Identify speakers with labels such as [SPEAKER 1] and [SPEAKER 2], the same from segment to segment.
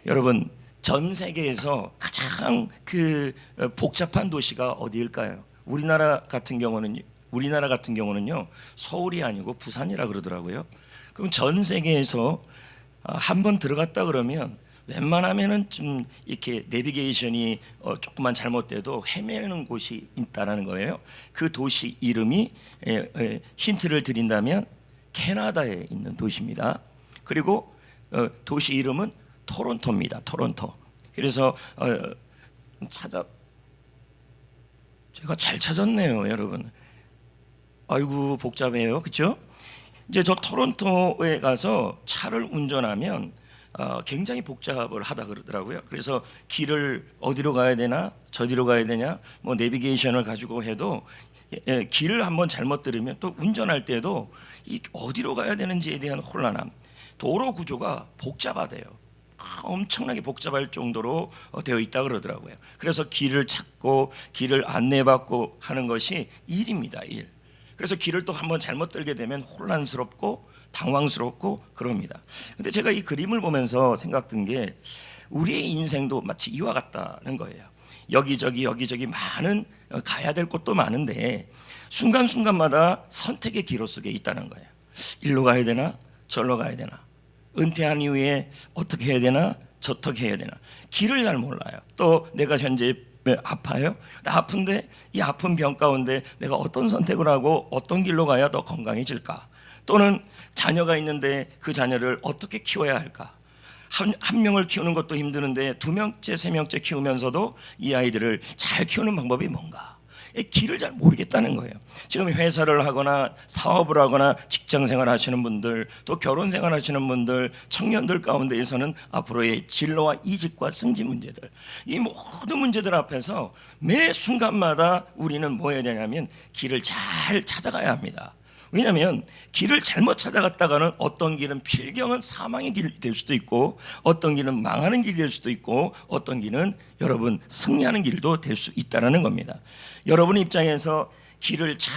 [SPEAKER 1] 여러분, 전 세계에서 가장 복잡한 도시가 어디일까요? 우리나라 같은 경우는요 서울이 아니고 부산이라 그러더라고요. 그럼 전 세계에서 한번 들어갔다 그러면 웬만하면은 좀 이렇게 내비게이션이 조금만 잘못돼도 헤매는 곳이 있다라는 거예요. 그 도시 이름이 힌트를 드린다면 캐나다에 있는 도시입니다. 그리고 도시 이름은 토론토입니다. 토론토. 그래서 제가 잘 찾았네요, 여러분. 아이고 복잡해요, 그렇죠? 이제 저 토론토에 가서 차를 운전하면 굉장히 복잡을 하다 그러더라고요. 그래서 길을 어디로 가야 되나, 저디로 가야 되냐, 뭐 내비게이션을 가지고 해도 길을 한번 잘못 들으면 또 운전할 때도 어디로 가야 되는지에 대한 혼란함, 도로 구조가 복잡하대요. 엄청나게 복잡할 정도로 되어 있다 그러더라고요. 그래서 길을 찾고 길을 안내받고 하는 것이 일입니다, 일. 그래서 길을 또 한번 잘못 들게 되면 혼란스럽고 당황스럽고 그럽니다. 근데 제가 이 그림을 보면서 생각든 게 우리의 인생도 마치 이와 같다는 거예요. 여기저기 많은 가야 될 곳도 많은데 순간순간마다 선택의 기로 속에 있다는 거예요. 일로 가야 되나 저로 가야 되나, 은퇴한 이후에 어떻게 해야 되나 저떻게 해야 되나, 길을 잘 몰라요. 또 내가 현재 아파요. 나 아픈데 이 아픈 병 가운데 내가 어떤 선택을 하고 어떤 길로 가야 더 건강해질까, 또는 자녀가 있는데 그 자녀를 어떻게 키워야 할까. 한 명을 키우는 것도 힘드는데 두 명째 세 명째 키우면서도 이 아이들을 잘 키우는 방법이 뭔가, 길을 잘 모르겠다는 거예요. 지금 회사를 하거나 사업을 하거나 직장생활 하시는 분들, 또 결혼생활 하시는 분들, 청년들 가운데에서는 앞으로의 진로와 이직과 승진 문제들, 이 모든 문제들 앞에서 매 순간마다 우리는 뭐 해야 되냐면 길을 잘 찾아가야 합니다. 왜냐하면 길을 잘못 찾아갔다가는 어떤 길은 필경은 사망의 길이 될 수도 있고, 어떤 길은 망하는 길이 될 수도 있고, 어떤 길은 여러분 승리하는 길도 될 수 있다는 겁니다. 여러분 입장에서 길을 잘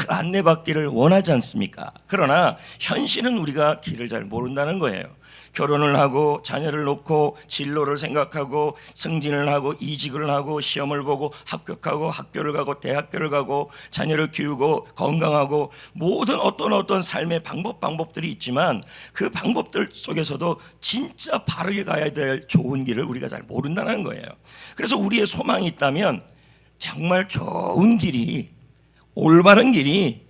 [SPEAKER 1] 안내받기를 원하지 않습니까? 그러나 현실은 우리가 길을 잘 모른다는 거예요. 결혼을 하고 자녀를 놓고 진로를 생각하고 승진을 하고 이직을 하고 시험을 보고 합격하고 학교를 가고 대학교를 가고 자녀를 키우고 건강하고 모든 어떤 삶의 방법들이 있지만 그 방법들 속에서도 진짜 바르게 가야 될 좋은 길을 우리가 잘 모른다는 거예요. 그래서 우리의 소망이 있다면 정말 좋은 길이, 올바른 길이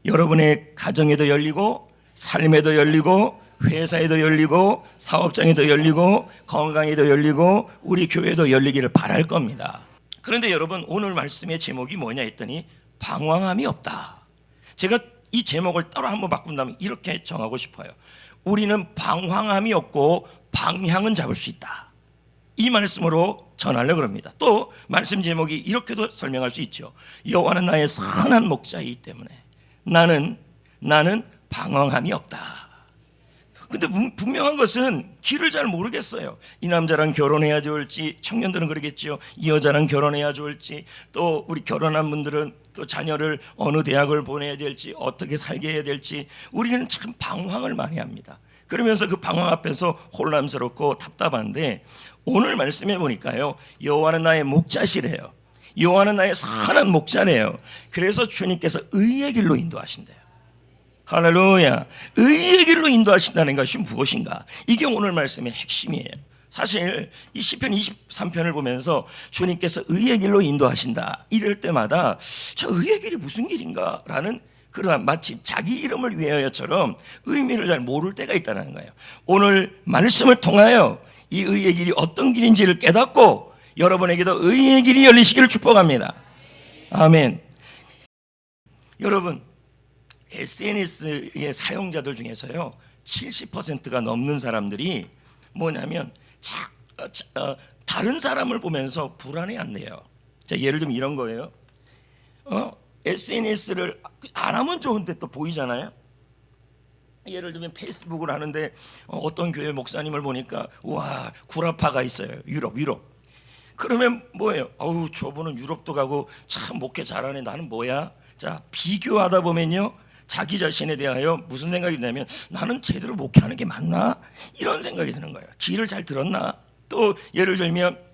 [SPEAKER 1] 여러분의 가정에도 열리고 삶에도 열리고 회사에도 열리고 사업장에도 열리고 건강에도 열리고 우리 교회도 열리기를 바랄 겁니다. 그런데 여러분, 오늘 말씀의 제목이 뭐냐 했더니 방황함이 없다. 제가 이 제목을 따로 한번 바꾼다면 이렇게 정하고 싶어요. 우리는 방황함이 없고 방향은 잡을 수 있다. 이 말씀으로 전하려고 합니다. 또 말씀 제목이 이렇게도 설명할 수 있죠. 여호와는 나의 선한 목자이기 때문에 나는 방황함이 없다. 근데 분명한 것은 길을 잘 모르겠어요. 이 남자랑 결혼해야 좋을지, 청년들은 그러겠죠. 이 여자랑 결혼해야 좋을지, 또 우리 결혼한 분들은 또 자녀를 어느 대학을 보내야 될지, 어떻게 살게 해야 될지, 우리는 참 방황을 많이 합니다. 그러면서 그 방황 앞에서 혼란스럽고 답답한데, 오늘 말씀해 보니까요, 여호와는 나의 목자시래요. 여호와는 나의 선한 목자래요. 그래서 주님께서 의의 길로 인도하신대요. 할렐루야. 의의 길로 인도하신다는 것이 무엇인가? 이게 오늘 말씀의 핵심이에요. 사실 이 시편 23편을 보면서 주님께서 의의 길로 인도하신다 이럴 때마다 저 의의 길이 무슨 길인가 라는 그러한 마치 자기 이름을 위하여처럼 의미를 잘 모를 때가 있다는 거예요. 오늘 말씀을 통하여 이 의의 길이 어떤 길인지를 깨닫고 여러분에게도 의의 길이 열리시기를 축복합니다. 아멘. 여러분, SNS의 사용자들 중에서요 70%가 넘는 사람들이 뭐냐면 다른 사람을 보면서 불안해한대요. 자, 예를 들면 이런 거예요. SNS를 안 하면 좋은데 또 보이잖아요. 예를 들면 페이스북을 하는데 어떤 교회 목사님을 보니까 와, 구라파가 있어요. 유럽. 그러면 뭐예요? 저분은 유럽도 가고 참 목회 잘하네. 나는 뭐야? 자, 비교하다 보면요 자기 자신에 대하여 무슨 생각이 드냐면 나는 제대로 목회하는 게 맞나? 이런 생각이 드는 거예요. 길을 잘 들었나? 또 예를 들면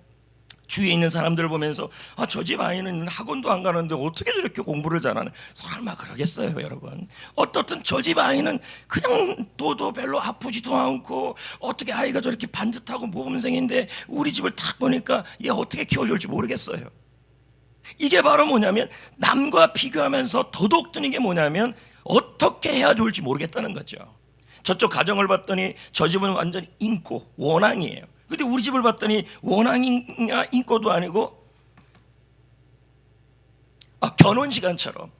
[SPEAKER 1] 주위에 있는 사람들을 보면서 저 집 아이는 학원도 안 가는데 어떻게 저렇게 공부를 잘하나? 설마 그러겠어요, 여러분? 어떻든 저 집 아이는 그냥 도도 별로 아프지도 않고 어떻게 아이가 저렇게 반듯하고 모범생인데 우리 집을 딱 보니까 얘 어떻게 키워줄지 모르겠어요. 이게 바로 뭐냐면 남과 비교하면서 더더욱 드는 게 뭐냐면 어떻게 해야 좋을지 모르겠다는 거죠. 저쪽 가정을 봤더니 저 집은 완전 인고 원앙이에요. 근데 우리 집을 봤더니 원앙이냐 인고도 아니고 결혼 시간처럼.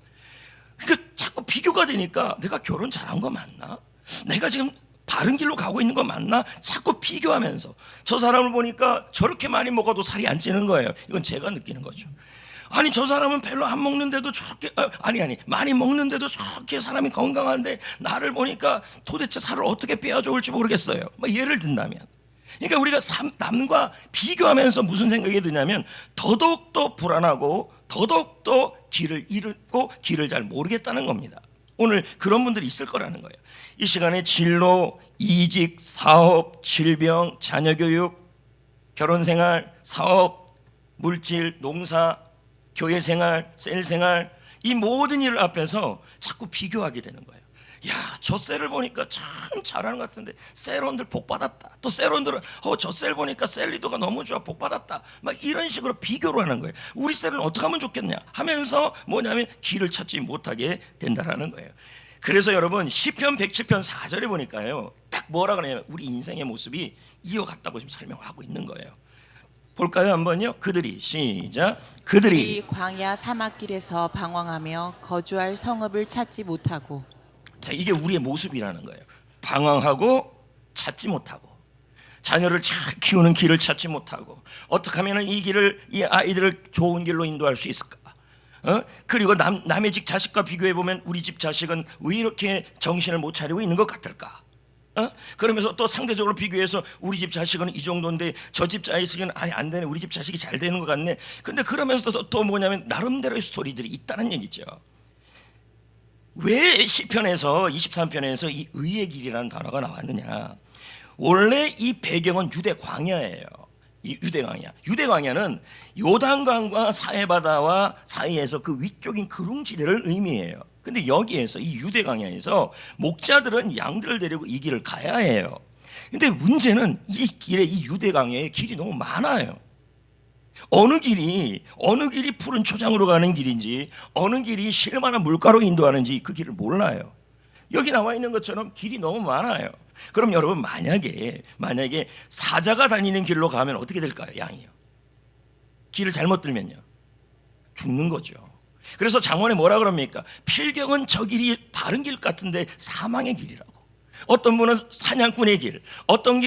[SPEAKER 1] 그러니까 자꾸 비교가 되니까 내가 결혼 잘한 거 맞나? 내가 지금 바른 길로 가고 있는 거 맞나? 자꾸 비교하면서 저 사람을 보니까 저렇게 많이 먹어도 살이 안 찌는 거예요. 이건 제가 느끼는 거죠. 아니 저 사람은 별로 안 먹는데도 저렇게 많이 먹는데도 저렇게 사람이 건강한데 나를 보니까 도대체 살을 어떻게 빼야 좋을지 모르겠어요. 예를 든다면 그러니까 우리가 남과 비교하면서 무슨 생각이 드냐면 더더욱더 불안하고 더더욱더 길을 잃고 길을 잘 모르겠다는 겁니다. 오늘 그런 분들이 있을 거라는 거예요. 이 시간에 진로, 이직, 사업, 질병, 자녀교육, 결혼생활, 사업, 물질, 농사, 교회생활, 셀생활 이 모든 일을 앞에서 자꾸 비교하게 되는 거예요. 야, 저 셀을 보니까 참 잘하는 것 같은데 셀원들 복 받았다. 또 셀원들은 저 셀 보니까 셀 리더가 너무 좋아 복 받았다. 막 이런 식으로 비교를 하는 거예요. 우리 셀은 어떻게 하면 좋겠냐 하면서 뭐냐면 길을 찾지 못하게 된다라는 거예요. 그래서 여러분 시편 107편 4절에 보니까요 딱 뭐라 그러냐면 우리 인생의 모습이 이어갔다고 지금 설명하고 있는 거예요. 볼까요 한번요? 그들이 시작. 그들이
[SPEAKER 2] 광야 사막길에서 방황하며 거주할 성읍을 찾지 못하고.
[SPEAKER 1] 자, 이게 우리의 모습이라는 거예요. 방황하고 찾지 못하고 자녀를 잘 키우는 길을 찾지 못하고 어떻게 하면 이 아이들을 좋은 길로 인도할 수 있을까? 그리고 남의 집 자식과 비교해 보면 우리 집 자식은 왜 이렇게 정신을 못 차리고 있는 것 같을까? 그러면서 또 상대적으로 비교해서 우리 집 자식은 이 정도인데 저 집 자식은 아예 안 되네. 우리 집 자식이 잘 되는 것 같네. 근데 그러면서도 또 뭐냐면 나름대로의 스토리들이 있다는 얘기죠. 왜 시편에서 23편에서 이 의의 길이라는 단어가 나왔느냐? 원래 이 배경은 유대 광야예요. 이 유대 광야는 요단강과 사해바다와 사이에서 그 위쪽인 그릉지대를 의미해요. 근데 여기에서 이 유대 광야에서 목자들은 양들을 데리고 이 길을 가야 해요. 근데 문제는 이 길에 이 유대 광야에 길이 너무 많아요. 어느 길이 푸른 초장으로 가는 길인지 어느 길이 실만한 물가로 인도하는지 그 길을 몰라요. 여기 나와 있는 것처럼 길이 너무 많아요. 그럼 여러분 만약에 사자가 다니는 길로 가면 어떻게 될까요? 양이요. 길을 잘못 들면요. 죽는 거죠. 그래서 장원에 뭐라 그럽니까? 필경은 저 길이 바른 길 같은데 사망의 길이라고. 어떤 분은 사냥꾼의 길, 어떤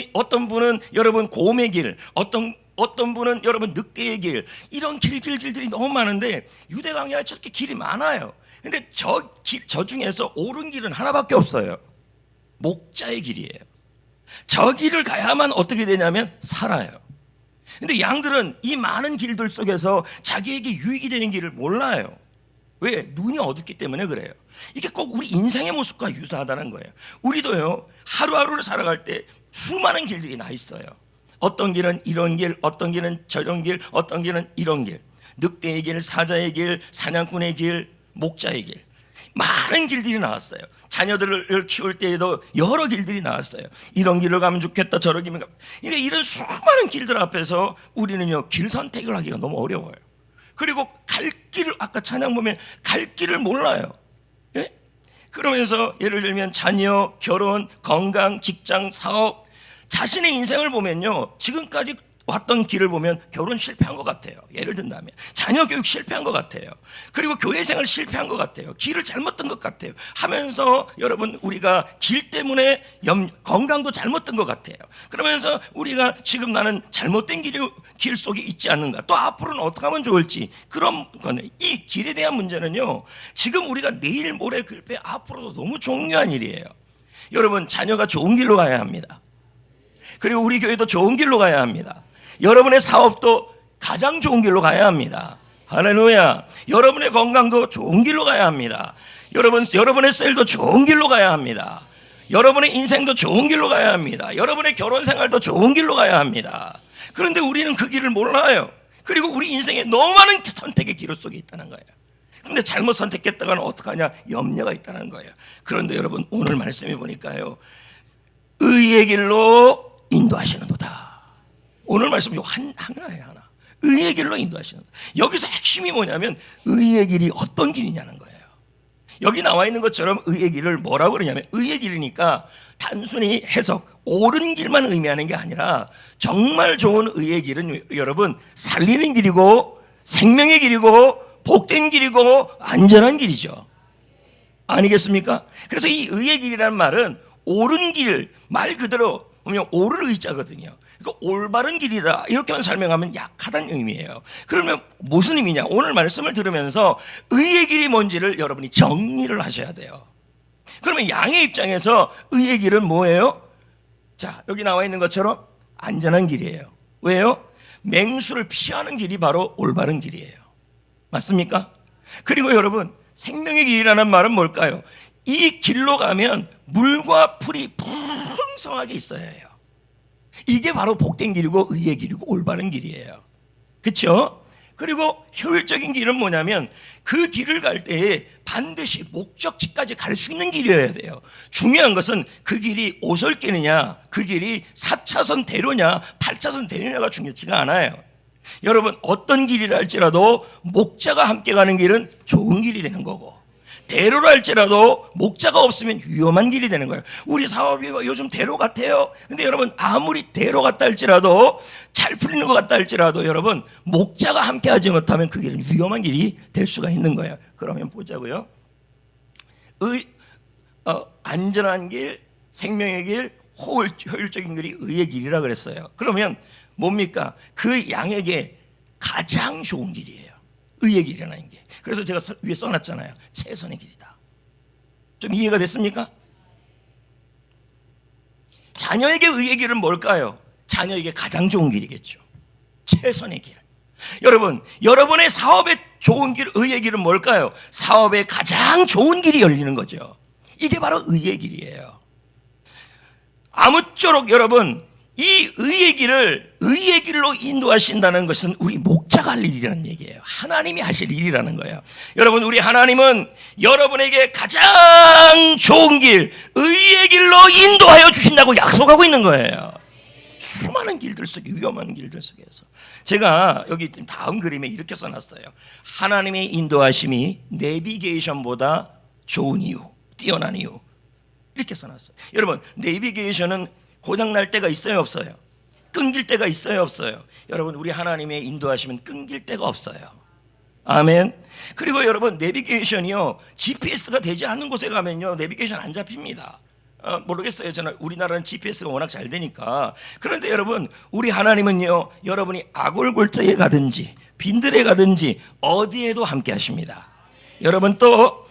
[SPEAKER 1] 분은 여러분 곰의 길, 어떤 분은 여러분 늑대의 길, 이런 길들이 너무 많은데 유대 광야에 저렇게 길이 많아요. 근데 저 중에서 옳은 길은 하나밖에 없어요. 목자의 길이에요. 저 길을 가야만 어떻게 되냐면 살아요. 근데 양들은 이 많은 길들 속에서 자기에게 유익이 되는 길을 몰라요. 왜? 눈이 어둡기 때문에 그래요. 이게 꼭 우리 인생의 모습과 유사하다는 거예요. 우리도요 하루하루를 살아갈 때 수많은 길들이 나 있어요. 어떤 길은 이런 길, 어떤 길은 저런 길, 어떤 길은 이런 길, 늑대의 길, 사자의 길, 사냥꾼의 길, 목자의 길, 많은 길들이 나왔어요. 자녀들을 키울 때에도 여러 길들이 나왔어요. 이런 길을 가면 좋겠다, 저런 길을 가면. 그러니까 이런 수많은 길들 앞에서 우리는요 길 선택을 하기가 너무 어려워요. 그리고 갈 길을 아까 찬양 보면 갈 길을 몰라요. 예? 그러면서 예를 들면 자녀, 결혼, 건강, 직장, 사업, 자신의 인생을 보면요 지금까지 왔던 길을 보면 결혼 실패한 것 같아요. 예를 든다면 자녀 교육 실패한 것 같아요. 그리고 교회 생활 실패한 것 같아요. 길을 잘못 든 것 같아요. 하면서 여러분 우리가 길 때문에 건강도 잘못 든 것 같아요. 그러면서 우리가 지금 나는 잘못된 길 속에 있지 않는가, 또 앞으로는 어떻게 하면 좋을지, 그런 거는 이 길에 대한 문제는요 지금 우리가 내일 모레 글빼 앞으로도 너무 중요한 일이에요. 여러분 자녀가 좋은 길로 가야 합니다. 그리고 우리 교회도 좋은 길로 가야 합니다. 여러분의 사업도 가장 좋은 길로 가야 합니다. 할렐루야. 여러분의 건강도 좋은 길로 가야 합니다. 여러분의 셀도 좋은 길로 가야 합니다. 여러분의 인생도 좋은 길로 가야 합니다. 여러분의 결혼 생활도 좋은 길로 가야 합니다. 그런데 우리는 그 길을 몰라요. 그리고 우리 인생에 너무 많은 선택의 기로 속에 있다는 거예요. 그런데 잘못 선택했다가는 어떡하냐, 염려가 있다는 거예요. 그런데 여러분, 오늘 말씀해 보니까요, 의의 길로 인도하시는도다. 오늘 말씀 요 하나예요, 하나. 의의 길로 인도하시는도다. 여기서 핵심이 뭐냐면 의의 길이 어떤 길이냐는 거예요. 여기 나와 있는 것처럼 의의 길을 뭐라고 그러냐면, 의의 길이니까 단순히 해석 옳은 길만 의미하는 게 아니라 정말 좋은 의의 길은 여러분 살리는 길이고 생명의 길이고 복된 길이고 안전한 길이죠. 아니겠습니까? 그래서 이 의의 길이라는 말은 옳은 길, 말 그대로 보면 옳을 의자거든요. 그러니까 올바른 길이다 이렇게만 설명하면 약하다는 의미예요. 그러면 무슨 의미냐? 오늘 말씀을 들으면서 의의 길이 뭔지를 여러분이 정리를 하셔야 돼요. 그러면 양의 입장에서 의의 길은 뭐예요? 자, 여기 나와 있는 것처럼 안전한 길이에요. 왜요? 맹수를 피하는 길이 바로 올바른 길이에요. 맞습니까? 그리고 여러분, 생명의 길이라는 말은 뭘까요? 이 길로 가면 물과 풀이 풍성하게 있어야 해요. 이게 바로 복된 길이고 의의 길이고 올바른 길이에요. 그렇죠? 그리고 효율적인 길은 뭐냐면 그 길을 갈 때에 반드시 목적지까지 갈 수 있는 길이어야 돼요. 중요한 것은 그 길이 오솔길이냐, 그 길이 4차선 대로냐, 8차선 대로냐가 중요치가 않아요. 여러분, 어떤 길이라 할지라도 목자가 함께 가는 길은 좋은 길이 되는 거고, 대로라 할지라도 목자가 없으면 위험한 길이 되는 거예요. 우리 사업이 요즘 대로 같아요. 근데 여러분, 아무리 대로 같다 할지라도, 잘 풀리는 것 같다 할지라도 여러분, 목자가 함께 하지 못하면 그 길은 위험한 길이 될 수가 있는 거예요. 그러면 보자고요. 안전한 길, 생명의 길, 효율적인 길이 의의 길이라 그랬어요. 그러면 뭡니까? 그 양에게 가장 좋은 길이에요. 의의 길이라는 게. 그래서 제가 위에 써놨잖아요. 최선의 길이다. 좀 이해가 됐습니까? 자녀에게 의의 길은 뭘까요? 자녀에게 가장 좋은 길이겠죠. 최선의 길. 여러분, 여러분의 사업에 좋은 길, 의의 길은 뭘까요? 사업에 가장 좋은 길이 열리는 거죠. 이게 바로 의의 길이에요. 아무쪼록 여러분, 이 의의 길을 의의 길로 인도하신다는 것은 우리 목자가 할 일이라는 얘기예요. 하나님이 하실 일이라는 거예요. 여러분, 우리 하나님은 여러분에게 가장 좋은 길, 의의 길로 인도하여 주신다고 약속하고 있는 거예요. 수많은 길들 속에, 위험한 길들 속에서 제가 여기 다음 그림에 이렇게 써놨어요. 하나님의 인도하심이 내비게이션보다 좋은 이유, 뛰어난 이유, 이렇게 써놨어요. 여러분, 내비게이션은 고장날 때가 있어요, 없어요? 끊길 때가 있어요, 없어요? 여러분, 우리 하나님의 인도하시면 끊길 때가 없어요. 아멘. 그리고 여러분, 내비게이션이요, GPS가 되지 않는 곳에 가면요, 내비게이션 안 잡힙니다. 모르겠어요. 저는 우리나라는 GPS가 워낙 잘 되니까. 그런데 여러분, 우리 하나님은요, 여러분이 아골골자에 가든지 빈들에 가든지 어디에도 함께 하십니다. 여러분, 또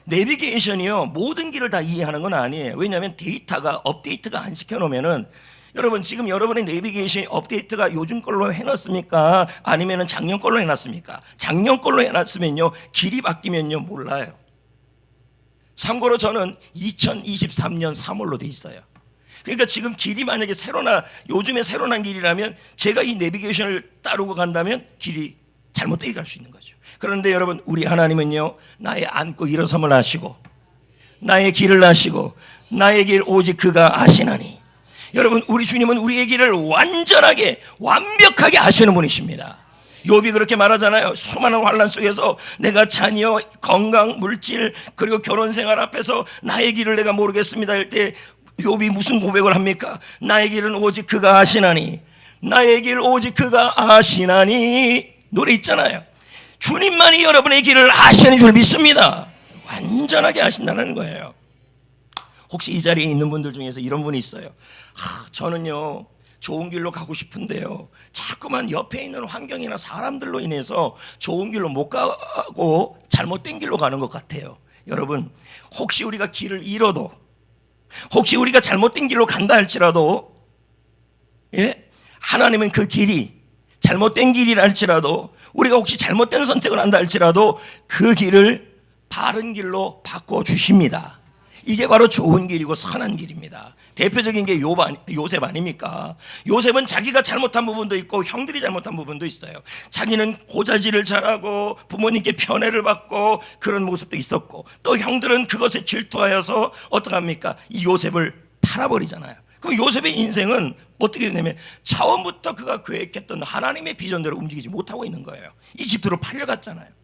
[SPEAKER 1] 내비게이션이요, 모든 길을 다 이해하는 건 아니에요. 왜냐하면 데이터가 업데이트가 안 시켜놓으면은, 여러분, 지금 여러분의 내비게이션 업데이트가 요즘 걸로 해놨습니까? 아니면은 작년 걸로 해놨습니까? 작년 걸로 해놨으면요, 길이 바뀌면요, 몰라요. 참고로 저는 2023년 3월로 돼 있어요. 그러니까 지금 길이 만약에 요즘에 새로 난 길이라면 제가 이 내비게이션을 따르고 간다면 길이 잘못되게 갈 수 있는 거죠. 그런데 여러분, 우리 하나님은요, 나의 앉고 일어섬을 아시고 나의 길을 아시고 나의 길 오직 그가 아시나니. 여러분, 우리 주님은 우리의 길을 완전하게 완벽하게 아시는 분이십니다. 욥이 그렇게 말하잖아요. 수많은 환난 속에서 내가 자녀, 건강, 물질, 그리고 결혼 생활 앞에서 나의 길을 내가 모르겠습니다 할 때 욥이 무슨 고백을 합니까? 나의 길은 오직 그가 아시나니, 나의 길 오직 그가 아시나니. 노래 있잖아요. 주님만이 여러분의 길을 아시는 줄 믿습니다. 완전하게 아신다는 거예요. 혹시 이 자리에 있는 분들 중에서 이런 분이 있어요. 저는요, 좋은 길로 가고 싶은데요, 자꾸만 옆에 있는 환경이나 사람들로 인해서 좋은 길로 못 가고 잘못된 길로 가는 것 같아요. 여러분, 혹시 우리가 길을 잃어도, 혹시 우리가 잘못된 길로 간다 할지라도, 하나님은 그 길이 잘못된 길이라 할지라도, 우리가 혹시 잘못된 선택을 한다 할지라도 그 길을 바른 길로 바꿔 주십니다. 이게 바로 좋은 길이고 선한 길입니다. 대표적인 게 요셉 아닙니까? 요셉은 자기가 잘못한 부분도 있고 형들이 잘못한 부분도 있어요. 자기는 고자질을 잘하고 부모님께 편애를 받고 그런 모습도 있었고, 또 형들은 그것에 질투하여서 어떡합니까? 이 요셉을 팔아버리잖아요. 그럼 요셉의 인생은 어떻게 되냐면 처음부터 그가 계획했던 하나님의 비전대로 움직이지 못하고 있는 거예요. 이집트로 팔려갔잖아요.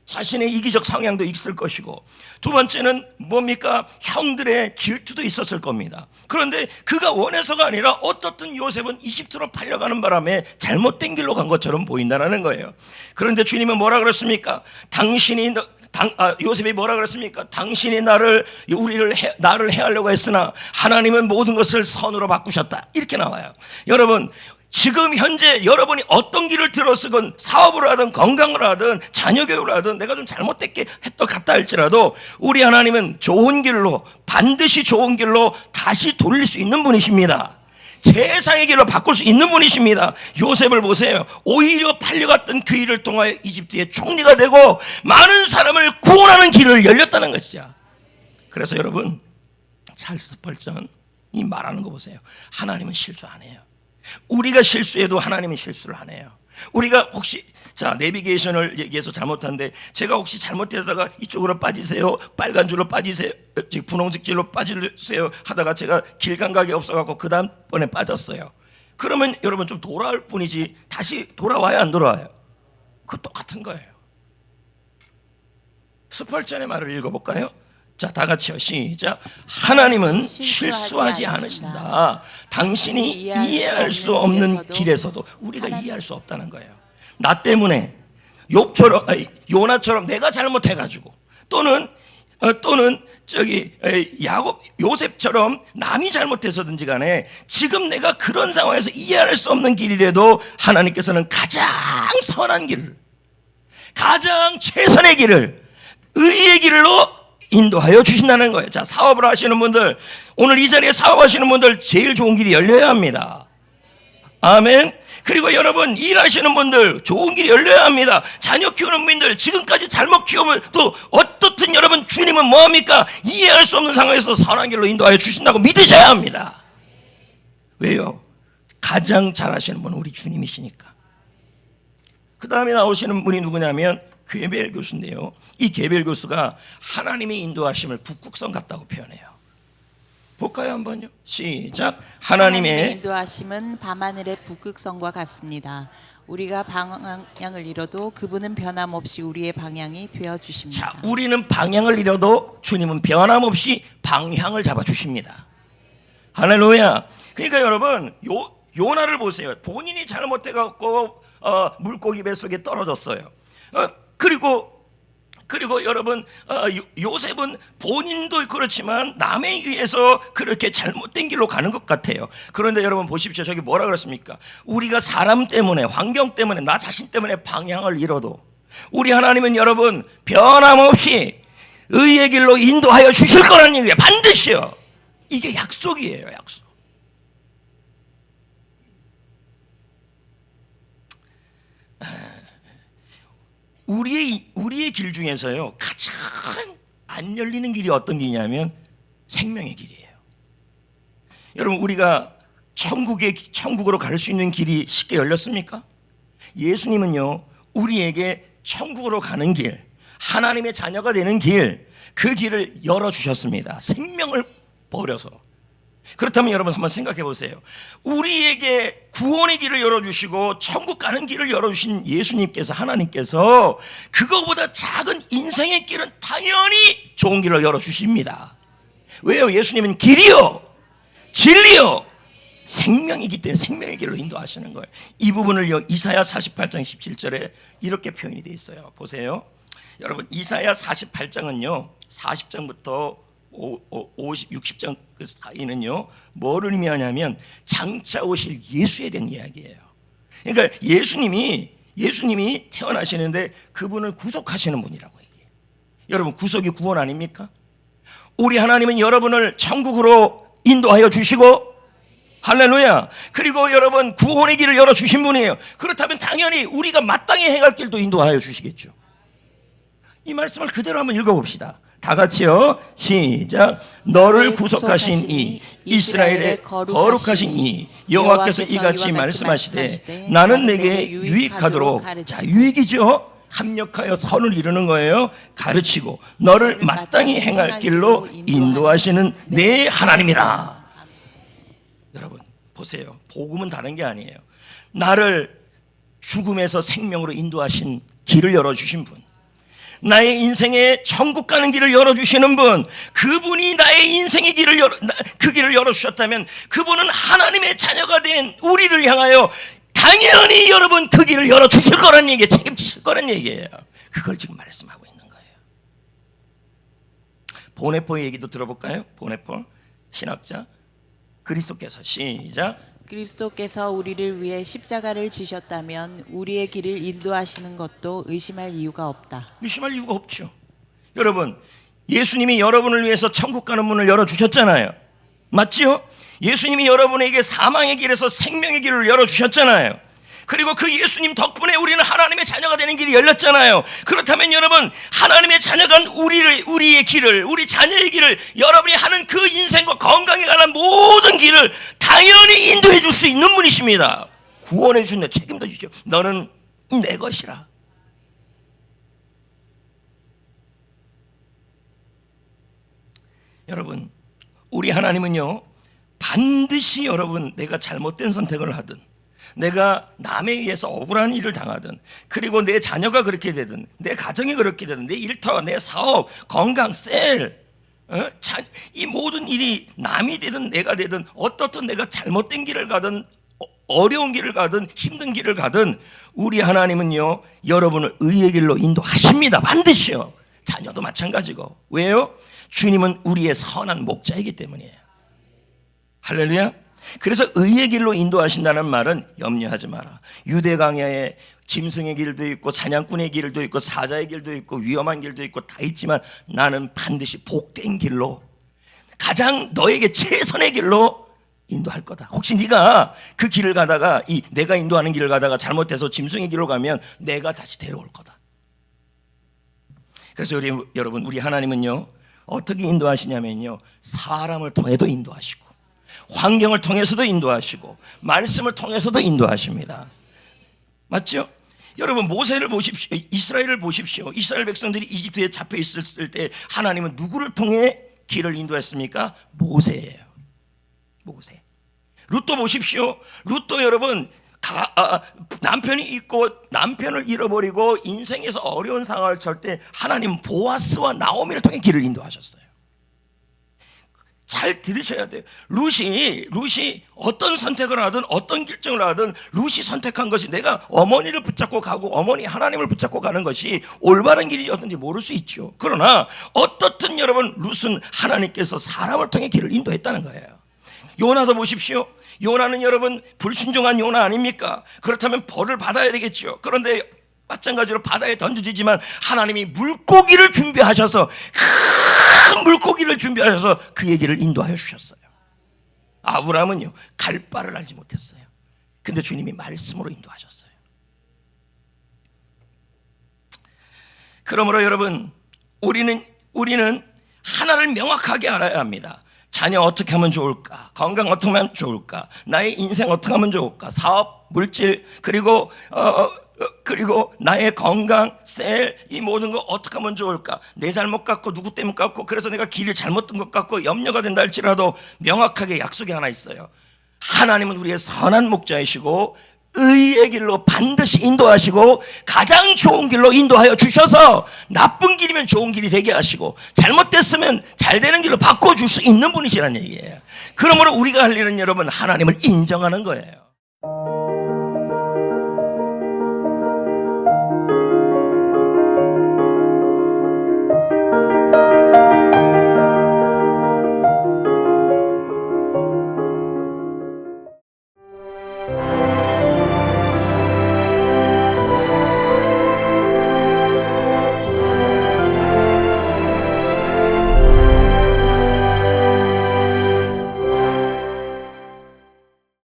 [SPEAKER 1] 자신의 이기적 성향도 있을 것이고, 두 번째는 뭡니까? 형들의 질투도 있었을 겁니다. 그런데 그가 원해서가 아니라 어떻든 요셉은 이집트로 팔려가는 바람에 잘못된 길로 간 것처럼 보인다는 거예요. 그런데 주님은 뭐라 그랬습니까? 요셉이 뭐라 그랬습니까? 당신이 나를 해하려고 했으나 하나님은 모든 것을 선으로 바꾸셨다. 이렇게 나와요. 여러분, 지금 현재 여러분이 어떤 길을 들었으건 사업을 하든 건강을 하든 자녀 교육을 하든 내가 좀 잘못됐게 갔다 할지라도 우리 하나님은 좋은 길로, 반드시 좋은 길로 다시 돌릴 수 있는 분이십니다. 세상의 길로 바꿀 수 있는 분이십니다. 요셉을 보세요. 오히려 팔려갔던 그 일을 통하여 이집트의 총리가 되고 많은 사람을 구원하는 길을 열렸다는 것이죠. 그래서 여러분, 찰스 스펄전이 말하는 거 보세요. 하나님은 실수 안 해요. 우리가 실수해도 하나님은 실수를 안 해요. 우리가 혹시 내비게이션을 얘기해서 잘못한데, 제가 혹시 잘못해다가 이쪽으로 빠지세요, 빨간 줄로 빠지세요, 분홍색 줄로 빠지세요 하다가 제가 길 감각이 없어갖고 그 다음번에 빠졌어요. 그러면 여러분 좀 돌아올 뿐이지 다시 돌아와요, 안 돌아와요? 그 똑같은 거예요. 스펄전의 말을 읽어볼까요? 자, 다 같이요. 시작. 하나님은 실수하지 않으신다. 당신이 이해할 수 없는 길에서도 우리가 이해할 수 없다는 거예요. 나 때문에 요나처럼 내가 잘못해가지고 또는 요셉처럼 남이 잘못해서든지 간에 지금 내가 그런 상황에서 이해할 수 없는 길이라도 하나님께서는 가장 선한 길을, 가장 최선의 길을, 의의 길로 인도하여 주신다는 거예요. 자, 사업을 하시는 분들, 오늘 이 자리에 사업하시는 분들 제일 좋은 길이 열려야 합니다. 아멘. 그리고 여러분, 일하시는 분들 좋은 길이 열려야 합니다. 자녀 키우는 분들 지금까지 잘못 키우면 또 어떻든 여러분, 주님은 뭐합니까? 이해할 수 없는 상황에서 선한 길로 인도하여 주신다고 믿으셔야 합니다. 왜요? 가장 잘하시는 분은 우리 주님이시니까. 그 다음에 나오시는 분이 누구냐면 게벨 교수인데요, 이 게벨 교수가 하나님의 인도하심을 북극성 같다고 표현해요. 볼까요? 한번요. 시작. 하나님의
[SPEAKER 2] 인도하심은 밤하늘의 북극성과 같습니다. 우리가 방향을 잃어도 그분은 변함없이 우리의 방향이 되어 주십니다.
[SPEAKER 1] 자, 우리는 방향을 잃어도 주님은 변함없이 방향을 잡아 주십니다. 할렐루야. 그러니까 여러분, 요나를 보세요. 본인이 잘못해 갖고 물고기 뱃속에 떨어졌어요. 그리고 여러분, 요셉은 본인도 그렇지만 남에 의해서 그렇게 잘못된 길로 가는 것 같아요. 그런데 여러분 보십시오. 저기 뭐라 그랬습니까? 우리가 사람 때문에, 환경 때문에, 나 자신 때문에 방향을 잃어도 우리 하나님은 여러분 변함없이 의의 길로 인도하여 주실 거라는 얘기예요. 반드시요. 이게 약속이에요. 약속. 우리의 길 중에서요, 가장 안 열리는 길이 어떤 길이냐면 생명의 길이에요. 여러분, 우리가 천국으로 갈 수 있는 길이 쉽게 열렸습니까? 예수님은요, 우리에게 천국으로 가는 길, 하나님의 자녀가 되는 길, 그 길을 열어주셨습니다. 생명을 버려서. 그렇다면 여러분 한번 생각해 보세요. 우리에게 구원의 길을 열어주시고 천국 가는 길을 열어주신 예수님께서, 하나님께서 그거보다 작은 인생의 길은 당연히 좋은 길을 열어주십니다. 왜요? 예수님은 길이요, 진리요, 생명이기 때문에 생명의 길로 인도하시는 거예요. 이 부분을요, 이사야 48장 17절에 이렇게 표현이 되어 있어요. 보세요. 여러분, 이사야 48장은요 40장부터 60장 그 사이는요 뭐를 의미하냐면 장차 오실 예수에 대한 이야기예요. 그러니까 예수님이 태어나시는데 그분을 구속하시는 분이라고 얘기해요. 여러분, 구속이 구원 아닙니까? 우리 하나님은 여러분을 천국으로 인도하여 주시고, 할렐루야. 그리고 여러분, 구원의 길을 열어주신 분이에요. 그렇다면 당연히 우리가 마땅히 행할 길도 인도하여 주시겠죠. 이 말씀을 그대로 한번 읽어봅시다. 다 같이요. 시작. 너를 구속하신 이 이스라엘의 거룩하신 이 여호와께서 이같이 말씀하시되 나는 내게 유익하도록, 자, 유익이죠. 합력하여 선을 이루는 거예요. 가르치고 너를 마땅히 행할 길로 인도하시는 내 하나님이라. 여러분 보세요. 복음은 다른 게 아니에요. 나를 죽음에서 생명으로 인도하신 길을 열어주신 분, 나의 인생에 천국 가는 길을 열어주시는 분, 그분이 나의 인생의 그 길을 열어주셨다면 그분은 하나님의 자녀가 된 우리를 향하여 당연히 여러분 그 길을 열어주실 거란 얘기예요. 책임지실 거란 얘기예요. 그걸 지금 말씀하고 있는 거예요. 보네포의 얘기도 들어볼까요? 보네포 신학자. 그리스도께서 시작.
[SPEAKER 2] 그리스도께서 우리를 위해 십자가를 지셨다면 우리의 길을 인도하시는 것도 의심할 이유가 없다.
[SPEAKER 1] 의심할 이유가 없죠. 여러분 예수님이 여러분을 위해서 천국 가는 문을 열어주셨잖아요. 맞지요? 예수님이 여러분에게 사망의 길에서 생명의 길을 열어주셨잖아요. 그리고 그 예수님 덕분에 우리는 하나님의 자녀가 되는 길이 열렸잖아요. 그렇다면 여러분 하나님의 자녀가 우리의 길을, 우리 자녀의 길을, 여러분이 하는 그 인생과 건강에 관한 모든 길을 당연히 인도해 줄 수 있는 분이십니다. 구원해 주신다. 책임도 주죠. 너는 내 것이라. 여러분 우리 하나님은요 반드시 여러분 내가 잘못된 선택을 하든, 내가 남에 의해서 억울한 일을 당하든, 그리고 내 자녀가 그렇게 되든, 내 가정이 그렇게 되든, 내 일터, 내 사업, 건강, 셀, 이 모든 일이 남이 되든 내가 되든, 어떻든 내가 잘못된 길을 가든 어려운 길을 가든 힘든 길을 가든 우리 하나님은요 여러분을 의의 길로 인도하십니다. 반드시요. 자녀도 마찬가지고. 왜요? 주님은 우리의 선한 목자이기 때문이에요. 할렐루야. 그래서 의의 길로 인도하신다는 말은 염려하지 마라. 유대 광야에 짐승의 길도 있고 사냥꾼의 길도 있고 사자의 길도 있고 위험한 길도 있고 다 있지만 나는 반드시 복된 길로, 가장 너에게 최선의 길로 인도할 거다. 혹시 네가 그 길을 가다가 내가 인도하는 길을 가다가 잘못해서 짐승의 길로 가면 내가 다시 데려올 거다. 그래서 여러분 우리 하나님은요 어떻게 인도하시냐면요 사람을 통해도 인도하시고 환경을 통해서도 인도하시고 말씀을 통해서도 인도하십니다. 맞죠? 여러분 모세를 보십시오. 이스라엘을 보십시오. 이스라엘 백성들이 이집트에 잡혀 있을 때 하나님은 누구를 통해 길을 인도했습니까? 모세예요. 모세. 룻도 보십시오. 룻도 여러분 남편이 있고 남편을 잃어버리고 인생에서 어려운 상황을 처할 때 하나님 보아스와 나오미를 통해 길을 인도하셨어요. 잘 들으셔야 돼요. 룻이 어떤 선택을 하든 어떤 결정을 하든 룻이 선택한 것이 내가 어머니를 붙잡고 가고 어머니 하나님을 붙잡고 가는 것이 올바른 길이었는지 모를 수 있죠. 그러나 어떻든 여러분 룻은 하나님께서 사람을 통해 길을 인도했다는 거예요. 요나도 보십시오. 요나는 여러분 불순종한 요나 아닙니까? 그렇다면 벌을 받아야 되겠죠. 그런데 마찬가지로 바다에 던져지지만 하나님이 물고기를 준비하셔서 큰 물고기를 준비하셔서 그의 길을 인도하여 주셨어요. 아브라함은요 갈 바를 알지 못했어요. 근데 주님이 말씀으로 인도하셨어요. 그러므로 여러분 우리는 하나를 명확하게 알아야 합니다. 자녀 어떻게 하면 좋을까? 건강 어떻게 하면 좋을까? 나의 인생 어떻게 하면 좋을까? 사업, 물질, 그리고 나의 건강, 셀, 이 모든 거 어떻게 하면 좋을까? 내 잘못 같고 누구 때문 같고 그래서 내가 길을 잘못 든 것 같고 염려가 된다 할지라도 명확하게 약속이 하나 있어요. 하나님은 우리의 선한 목자이시고 의의 길로 반드시 인도하시고 가장 좋은 길로 인도하여 주셔서 나쁜 길이면 좋은 길이 되게 하시고 잘못됐으면 잘 되는 길로 바꿔줄 수 있는 분이시라는 얘기예요. 그러므로 우리가 할 일은 여러분 하나님을 인정하는 거예요.